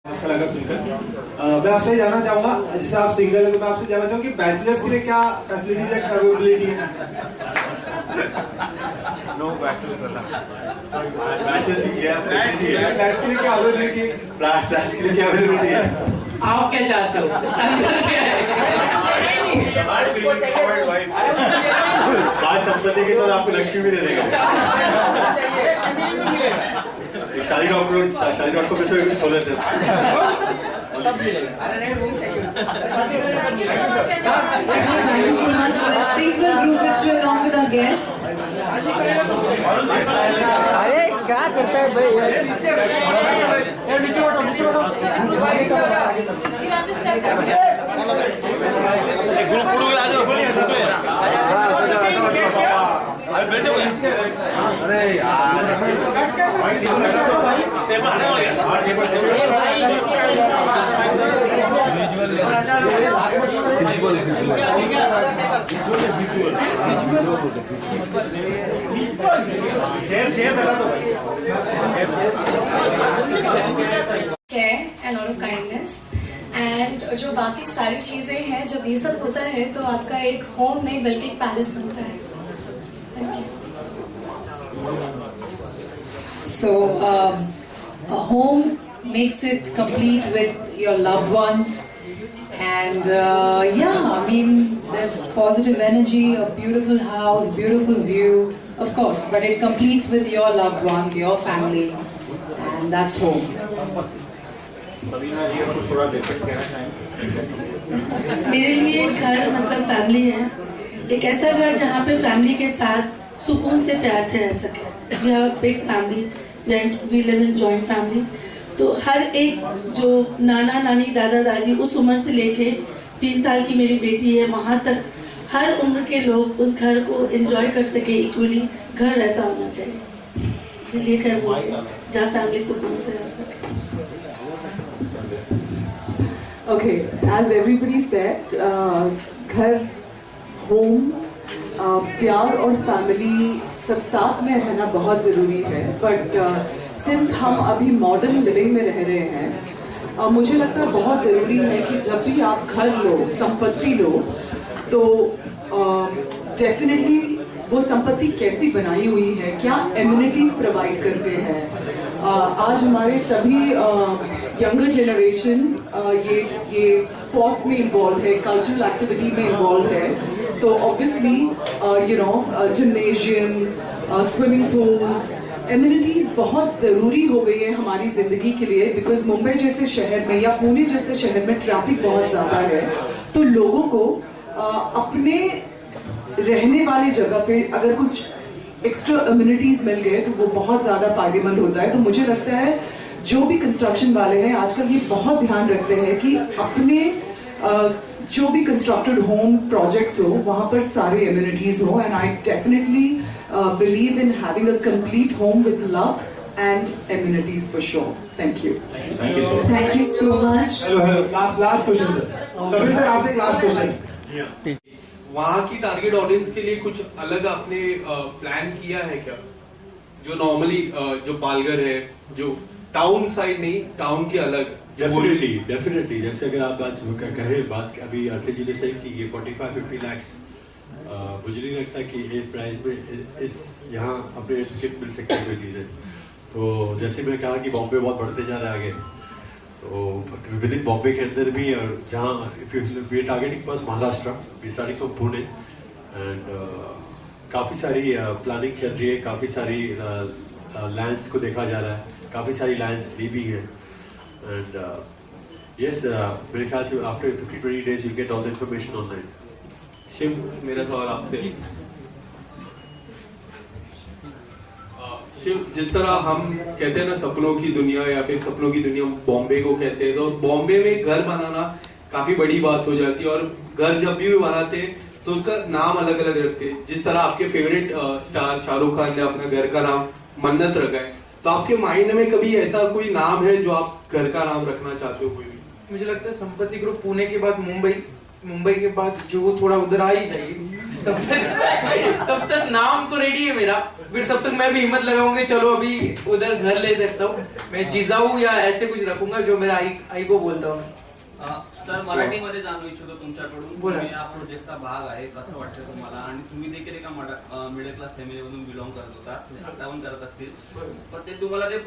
अच्छा लगा सुनकर। मैं आपसे जानना चाहूंगा, जैसे आप सिंगल हैं तो मैं आपसे जानना चाहूंगा कि बैचलर्स के लिए क्या फैसिलिटीज है, अवेलेबिलिटी है? नो बैचलर बैचलर्स के लिए फ्लैट्स के लिए क्या अवेलेबिलिटी है? फ्लैट्स के लिए क्या अवेलेबिलिटी है? आप क्या चाहते हो? आंसर क्या है? आज संपत्ति के साथ आपको लक्ष्मी भी दे देगा। शादी डॉट को पैसे कुछ खोले थे। Thank you so much. Let's take the group picture along with our guests. अरे क्या करता है भाई? अरे Care and a lot of kindness. And जो बाकी सारी चीजें हैं, जब ये सब होता है तो आपका एक होम नहीं बल्कि एक पैलेस बनता है। Thank you. So a home makes it complete with your loved ones. And yeah, I mean, there's positive energy, a beautiful house, beautiful view, of course, but it completes with your loved ones, your family, and that's home. मेरे लिए घर मतलब family है, एक ऐसा घर जहाँ पे फैमिली के साथ सुकून से प्यार से रह सके। We have a big family, we live in joint family. तो हर एक जो नाना नानी दादा दादी उस उम्र से लेके 3 साल की मेरी बेटी है वहां तक हर उम्र के लोग उस घर को एंजॉय कर सके इक्वली। घर ऐसा होना चाहिए, इसलिए घर वो जहाँ फैमिली सुकून से रह सके। Okay, as everybody said, घर, home, प्यार और फैमिली सब साथ में रहना बहुत जरूरी है। बट सिंस हम अभी मॉडर्न लिविंग में रह रहे हैं, मुझे लगता है बहुत जरूरी है कि जब भी आप घर लो, संपत्ति लो, तो डेफिनेटली वो संपत्ति कैसी बनाई हुई है, क्या एमिनिटीज प्रोवाइड करते हैं। आज हमारे सभी यंगर जनरेशन ये स्पोर्ट्स में इन्वॉल्व है, कल्चरल एक्टिविटी में इन्वॉल्व है, तो obviously gymnasium, swimming pools, amenities बहुत जरूरी हो गई है हमारी जिंदगी के लिए। बिकॉज मुंबई जैसे शहर में या पुणे जैसे शहर में ट्रैफिक बहुत ज्यादा है, तो लोगों को अपने रहने वाली जगह पे अगर कुछ एक्स्ट्रा एमिनिटीज मिल गए तो वो बहुत ज्यादा फायदेमंद होता है। तो मुझे लगता है जो भी कंस्ट्रक्शन वाले हैं आजकल ये बहुत ध्यान रखते हैं कि अपने जो भी कंस्ट्रक्टेड होम प्रोजेक्ट्स हो वहां पर सारे एमिनिटीज हो। And I definitely believe in having a complete home with love and amenities for sure. Thank you. Thank you so much. Thank you so much. Hello. Last question sir. Kapil sir आपसे एक last question. वहाँ की target audience के लिए कुछ अलग आपने plan किया है क्या? जो नॉर्मली जो पालघर है, जो टाउन साइड नहीं, टाउन के अलग। डेफिनेटली जैसे अगर आप आज कहें बात अभी अटल जी ने सही की ये 45-50 lakhs, मुझे नहीं लगता कि एक प्राइस में इस यहाँ अपने टिकट मिल सकती है कोई चीजें। तो जैसे मैं कहा कि बॉम्बे बहुत बढ़ते जा रहा है आगे, तो विद इन बॉम्बे के अंदर भी, और जहाँ we are targeting first Maharashtra, we starting from Pune, and काफी सारी प्लानिंग चल रही है, काफी सारी लैंड्स को देखा जा रहा है, काफी सारी लैंड्स ली भी है। एंड यस, मेरे ख्याल से after 50-20 days you get all the information online. Shiv, मेरा सवाल आपसे। शिव, जिस तरह हम कहते हैं ना सपनों की दुनिया, या फिर सपनों की दुनिया बॉम्बे को कहते हैं, तो बॉम्बे में घर बनाना काफी बड़ी बात हो जाती है, और घर जब भी बनाते हैं तो उसका नाम अलग अलग रखते हैं। जिस तरह आपके फेवरेट स्टार शाहरुख खान ने अपना घर का नाम मन्नत रखा है, तो आपके माइंड में कभी ऐसा कोई नाम है जो आप घर का नाम रखना चाहते हो? कोई भी? मुझे लगता है संपत्ति ग्रुप पुणे के बाद मुंबई के बाद जो थोड़ा उधर आ ही जाएगी। तब तक नाम तो रेडी है मेरा, फिर तब तक मैं भी हिम्मत लगाऊंगी, चलो अभी उधर घर ले सकता हूँ, मैं जिजाऊ या ऐसे कुछ रखूंगा जो मेरा आई को बोलता हूँ. सर, मराठीमध्ये जाणू इच्छितो तुमच्याकडून, बोला. तुम्ही या प्रोजेक्टचा भाग आहे, कसं वाटतं तुम्हाला? आणि तुम्ही देखील एका मिडल क्लास फॅमिलीमधून बिलॉंग करत होता, आता पण करत असतील, पण ते तुम्हाला जे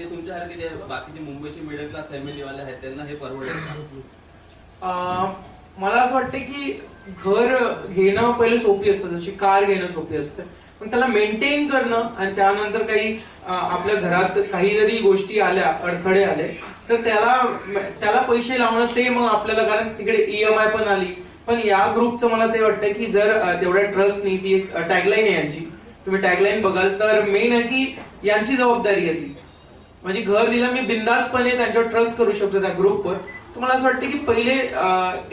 तुमच्यासारखे जे बाकीचे मुंबईचे मिडल क्लास फॅमिलीवाले आहेत त्यांना हे परवडेल का? मला असं वाटतं की घर घेणं पहिले सोपी असतं, जशी कार घेणं सोपी असतं, पण त्याला मेंटेन करणं आणि त्यानंतर काही आपल्या घरात काही जरी गोष्टी आल्या, अडथळे आले, तर त्याला पैसे लावणं ते मग आपल्याला, कारण तिकडे EMI पण आली. पण या ग्रुपचं मला ते वाटतं की जर तेवढ्या ट्रस्टनी, ती एक टॅगलाईन आहे यांची, तुम्ही टॅगलाईन बघाल तर मेन आहे की यांची जबाबदारी आहे ती. म्हणजे घर दिलं मी बिंदासपणे त्यांच्यावर ट्रस्ट करू शकतो त्या ग्रुपवर. तुम्हाला असं वाटतं की पहिले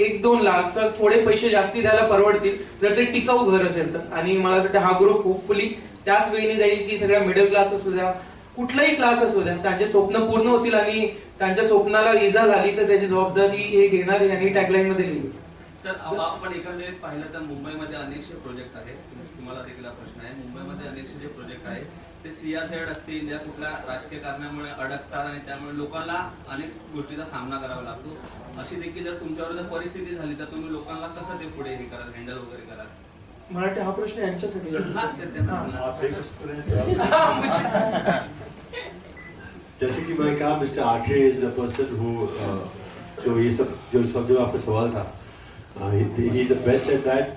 1-2 लाख किंवा थोडे पैसे जास्ती द्यायला परवडतील जर ते टिकाऊ घर असेल तर. आणि मला असं वाटतं हा ग्रुप होपफुली त्याच वेळी जाईल की सगळ्या मिडल क्लास असू द्या, कुठलाही क्लास असू द्या, त्यांचे स्वप्न पूर्ण होतील आणि त्यांच्या स्वप्नाला इजा झाली तर त्याची जबाबदारी हे घेणार यांनी टॅगलाईन मध्ये लिहिली. सर, आपण एकंदरीत पाहिलं तर मुंबईमध्ये अनेकसे प्रोजेक्ट आहेत. तुम्हाला देखील हा प्रश्न आहे, मुंबईमध्ये अनेकसे जे प्रोजेक्ट आहेत ते CR असतील, ज्या कुठल्या राजकीय कारणामुळे अडकतात आणि त्यामुळे लोकांना अनेक गोष्टीचा सामना करावा लागतो. अशी देखील जर तुमच्यावर जर परिस्थिती झाली तर तुम्ही लोकांना कसं ते पुढे हे कराल, हँडल वगैरे कराल? मला वाटतं हा प्रश्न यांच्यासाठी जैसे कि मैं कहा, mister Athare is the person who जो ये सब जो आपका सवाल था, he is the best at that.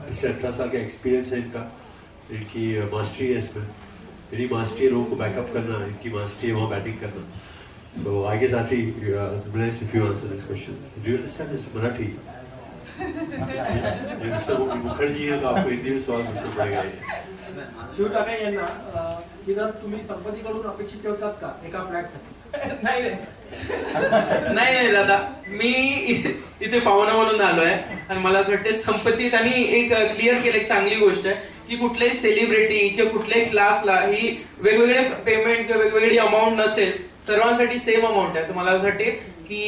पिछले 18 साल का एक्सपीरियंस है इनका, इनकी मास्टरी है इसमें. मेरी मास्टरी है लोगों को बैकअप करना, इनकी मास्टरी है वहाँ बैटिंग करना. So I guess Athare, if you answer this question, do you understand this Marathi? Mister Mukherjee है तो आपको हिंदी में सवाल मुझसे पड़ेगा. शिव ठाकरे यांना की जर तुम्ही संपत्तीकडून अपेक्षित ठेवतात का एका फ्लॅटसाठी? नाही दादा, मी इथे पाहुणा म्हणून आलोय आणि मला असं वाटतं संपत्ती त्यांनी एक क्लिअर केलं, एक चांगली गोष्ट आहे की कुठल्याही सेलिब्रिटी किंवा कुठल्याही क्लासला ही वेगवेगळे पेमेंट किंवा वेगवेगळी अमाऊंट नसेल, सर्वांसाठी सेम अमाऊंट आहे. तर मला असं वाटते की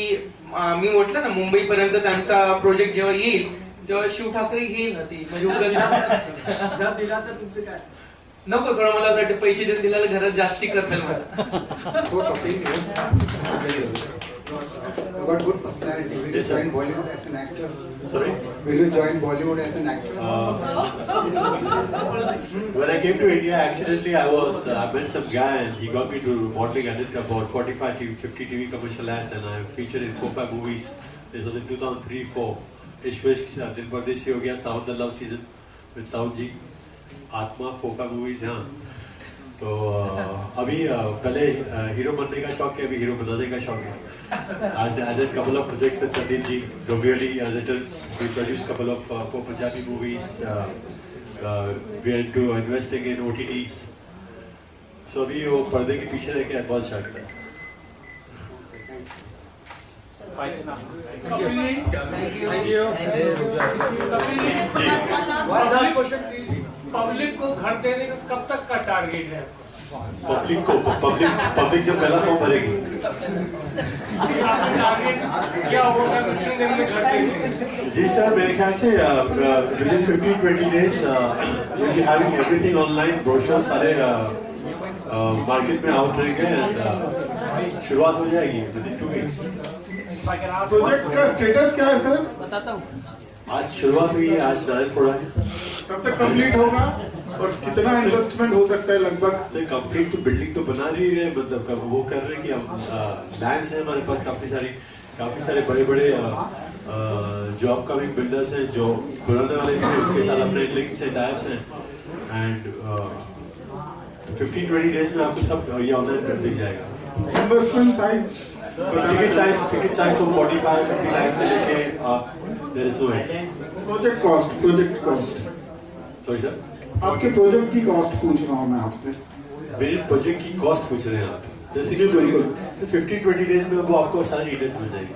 मी म्हटलं ना, मुंबईपर्यंत त्यांचा प्रोजेक्ट जेव्हा येईल तेव्हा शिव ठाकरे घेईल ना ती, म्हणजे जर दिला तर तुमचं काय? नको, थोडं मला असं वाटतं पैसे देऊन दिल्याला घरात जास्ती करतील मला. got good personality. Will you Yes, sir. join Bollywood as an actor? Sorry? Will you join Bollywood as an actor? When I came to India, accidentally I met some guy and he got me to modeling. I did about 45 to 50 TV commercial ads and I featured in 4-5 movies. This was in 2003-4. Ishwish, Dil Pardesi Ho Gaya, South the Love Season with South Ji. Atma, 4-5 movies, हाँ. तो अभी पहले hero बनने का शौक है, अभी hero बनाने का शौक है. I did couple of projects with Sandeep ji, Dombivli Returns. We produced couple of 4 Punjabi movies. We are into investing in OTTs. So अभी वो पर्दे के पीछे रह के बहुत शार्ट है. पब्लिक को घर देने का कब तक का टारगेट है? पब्लिक जब पहला फॉर्म भरेगी. टारगेट क्या होगा, कितने दिन में घर देंगे? जी सर, मेरे ख्याल से within 15-20 days you'll be having everything online. Brochure सारे मार्केट में आउट रहेंगे and शुरुआत हो जाएगी within 2 weeks. प्रोजेक्ट का स्टेटस क्या है सर? बताता हूँ. आज शुरुआत हुई है, आज नारायण फोड़ा है. कब तक कंप्लीट होगा और कितना इन्वेस्टमेंट हो सकता है लगभग? सर कंप्लीट तो बिल्डिंग तो बना रही है, मतलब वो कर रहे हैं कि हम लैंड्स हैं हमारे पास काफी सारे बड़े जो अपकमिंग बिल्डर्स हैं, जो पुराने वाले हैं, उनके साथ अपने लिंक्स हैं, टाइप्स हैं. एंड 15-20 डेज में आपको सब ये ऑनलाइन दिख जाएगा. इन्वेस्टमेंट साइज टिकट साइज को 45-50 लाख से लेके there is no end. Project cost sorry sir, आपके प्रोजेक्ट की कॉस्ट पूछ रहा हूँ मैं आपसे. मेरे प्रोजेक्ट की कॉस्ट पूछ रहे हैं आप? जैसे कि 15-20 डेज में वो आपको सारी डिटेल्स मिल जाएगी.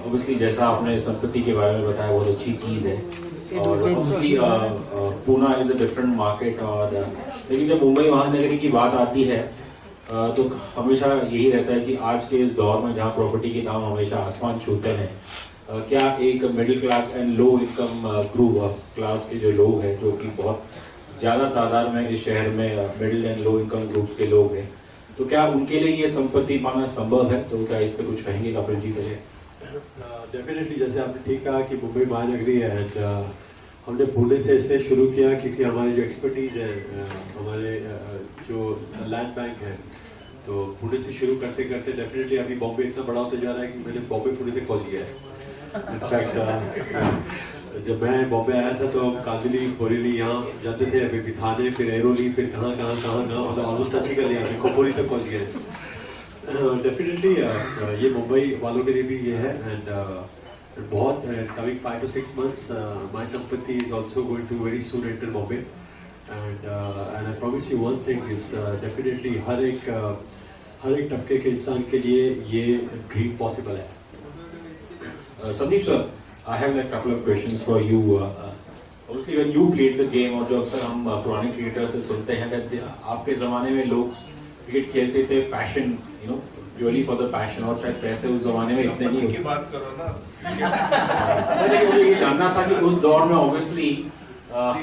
ऑब्वियसली जैसा आपने संपत्ति के बारे में बताया बहुत अच्छी चीज है और obviously Poona is a different market. और लेकिन जब मुंबई महानगरी की बात आती है तो हमेशा यही रहता है कि आज के इस दौर में जहाँ प्रॉपर्टी के दाम हमेशा आसमान छूते हैं, क्या एक middle class and low income group class के जो लोग हैं, जो कि बहुत ज़्यादा तादाद में इस शहर में middle and low income groups के लोग हैं, तो क्या उनके लिए ये संपत्ति पाना संभव है? तो क्या इस पे कुछ कहेंगे कपिल जी पहले? डेफिनेटली, जैसे आपने ठीक कहा कि मुंबई महानगरी है एंड हमने पुणे से इसलिए शुरू किया क्योंकि हमारी जो एक्सपर्टीज है, हमारे जो लैंड बैंक है, तो पुणे से शुरू करते करते डेफिनेटली अभी बॉम्बे इतना बड़ा होता जा रहा है कि मैंने बॉम्बे पुणे तक पहुंच गया है। इनफैक्ट जब मैं बॉम्बे आया था तो हम कांदिवली बोरीवली यहाँ जाते थे, अभी थाने, फिर एरोली, फिर कहाँ मतलब ऑलमोस्ट टच ही कर लिया, खोपोली तक पहुंच गए। डेफिनेटली ये मुंबई वालों के लिए भी ये है एंड बहुत coming 5 to 6 months my Sampatti is also going to very soon enter Bombay and I promise you one thing is definitely हर एक तबके के इंसान के लिए ये ड्रीम पॉसिबल है। Sandeep sir, I have like couple of questions for you. Obviously when you played the game, और जो अक्सर हम पुराने क्रिकेटर्स से सुनते हैं that आपके जमाने में लोग क्रिकेट खेलते थे passion, you know, purely for the passion, और शायद पैसे उस जमाने में इतने नहीं होते। बात करो ना। मुझे ये जानना था कि उस दौर में obviously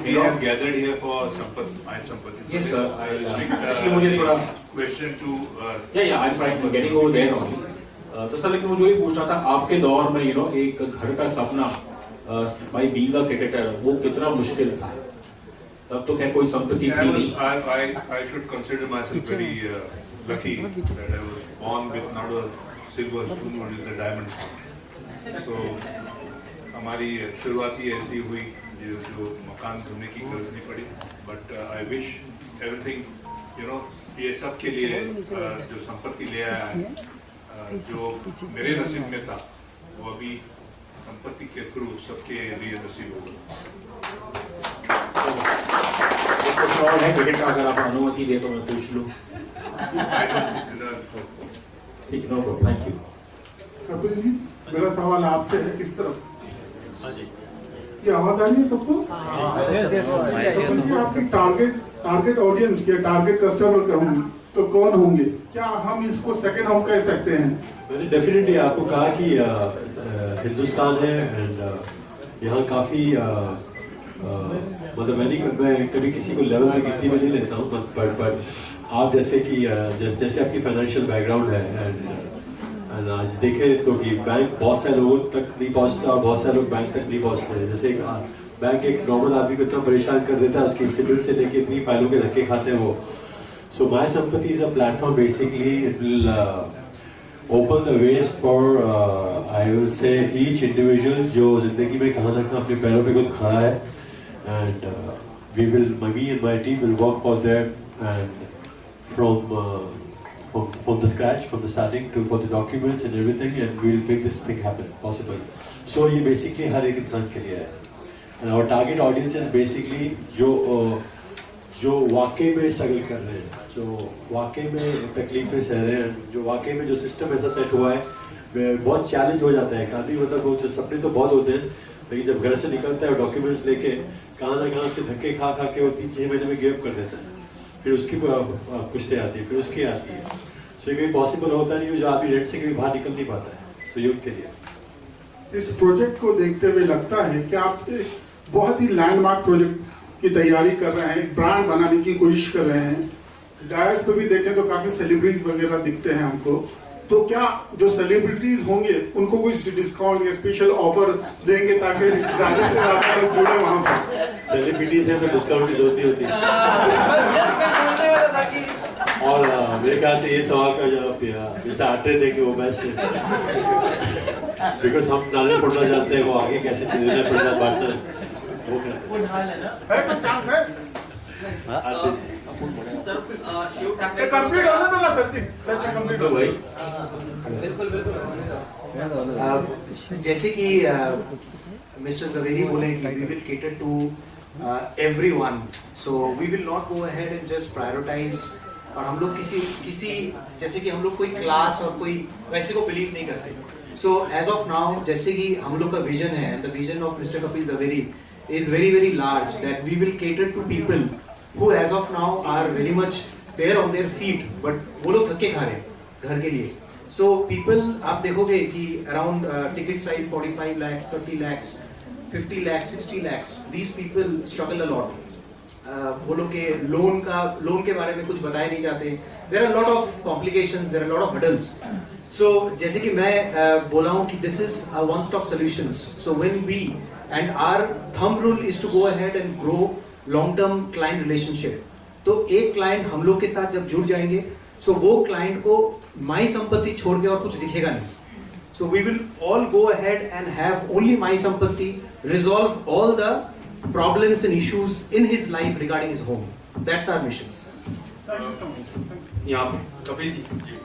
we have gathered here for my Sampatti. Yes sir, actually मुझे थोड़ा question to yeah I'm trying to getting over there only. तो सर लेकिन मुझे ये पूछना था, आपके दौर में you know एक घर का सपना by being a cricketer वो कितना मुश्किल था? तब तो खैर कोई संपत्ति थी नहीं। I should consider myself very lucky that I was born with not a silver spoon but with a diamond spoon. So हमारी शुरुआत ही ऐसी हुई जो मकान ढूंढने की जरूरत नहीं पड़ी, बट आई विश एवरीथिंग ये सब के लिए जो संपत्ति ले आया है, जो मेरे नसीब में था वो अभी संपत्ति के थ्रू सबके लिए नसीब होगा। क्रिकेट का अगर आप अनुमति दे तो मैं पूछ लूं। ठीक, no problem, thank you. Kapil ji, मेरा सवाल आपसे है, किस तरफ? ये आवाज आ रही है सबको? तो आपकी टारगेट ऑडियंस या टारगेट कस्टमर तो कौन होंगे? क्या हम इसको सेकंड होम कह सकते हैं? मैंने डेफिनेटली आपको कहा कि हिंदुस्तान है एंड यहाँ काफी मतलब मैं कभी किसी को लेवल में गिनती में नहीं लेता हूँ, बट आप जैसे कि जैसे आपकी फाइनेंशियल बैकग्राउंड है एंड आज देखें तो कि बैंक बहुत सारे लोगों तक नहीं पहुंचता और बहुत सारे लोग बैंक तक नहीं पहुंचते हैं। जैसे बैंक एक नॉर्मल आदमी को इतना परेशान कर देता है, उसकी सिबिल से लेके इतनी फाइलों के धक्के खाते हैं वो। सो माय संपत्ति is a platform, basically it will open the ways for I will say each individual जो जिंदगी में कहाँ ना कहाँ अपने पैरों पे खुद खड़ा है and me and my team will work for them and from the scratch, from the starting for the documents and everything, and we'll make this thing happen possible. So ये basically हर एक इंसान के लिए है and our target audience is basically जो वाकई में struggle कर रहे हैं, जो वाकई में तकलीफें सह रहे हैं, जो वाकई में जो सिस्टम ऐसा सेट हुआ है बहुत चैलेंज हो जाता है। काफी मतलब वो जो सपने तो बहुत होते हैं, लेकिन जब घर से निकलता है डॉक्यूमेंट्स लेके कहाँ ना कहाँ से धक्के खा के वो 3-6 महीने में गिव कर देता है, फिर उसकी पुश्ते आती है, फिर उसकी आती है। सो ये कभी पॉसिबल होता नहीं, जो आदमी रेंट से कभी बाहर निकल नहीं पाता है। सो यूथ के लिए इस प्रोजेक्ट को देखते हुए लगता है कि आप बहुत ही लैंडमार्क प्रोजेक्ट की तैयारी कर रहे हैं, एक ब्रांड बनाने की कोशिश कर रहे हैं। डायस पे भी देखें तो काफी सेलिब्रिटीज वगैरह दिखते हैं हमको, तो क्या जो सेलिब्रिटीज होंगे उनको कुछ डिस्काउंट या स्पेशल ऑफर देंगे ताकि ज्यादा से ज्यादा लोग जुड़े वहां पर? सेलिब्रिटीज है तो डिस्काउंट की जरूरत होती है। और मेरे ख्याल से ये सवाल का जवाब मिस्टर आट्रे देंगे, वो बेस्ट है, बिकॉज हम नाले पढ़ना चाहते हैं, वो आगे कैसे चीजें प्रसाद बांटना है वो करते हैं। शिव ठाकरे जैसे कि मिस्टर जवेरी बोले कि we will cater to everyone, so we will not go ahead and just prioritize. और हम लोग किसी जैसे कि हम लोग कोई क्लास और कोई वैसे को बिलीव नहीं करते। सो एज ऑफ नाउ जैसे कि हम लोग का विजन है, the vision of mister Kapil Javeri is very large, that we will cater to people who as of now are very much there on their feet, but वो लोग धक्के खा रहे हैं घर के लिए. सो पीपल, आप देखोगे कि around ticket size 45 lakhs, 30 lakhs, 50 lakhs, 60 lakhs, these people struggle a lot. वो लोग के लोन के बारे में कुछ बताए नहीं जाते. There are lot of complications, there are lot of hurdles. So जैसे कि मैं बोला हूं कि this is a one stop solutions. So when we and our thumb rule is to go ahead and grow long term client relationship. तो एक client हम लोग के साथ जब जुड़ जाएंगे, सो वो क्लाइंट को माई संपत्ति छोड़ के और कुछ दिखेगा नहीं. So we will all go ahead and have only my संपत्ति, resolve all the problems and issues in his life regarding his home. That's our mission. यहाँ पे कपिल जी.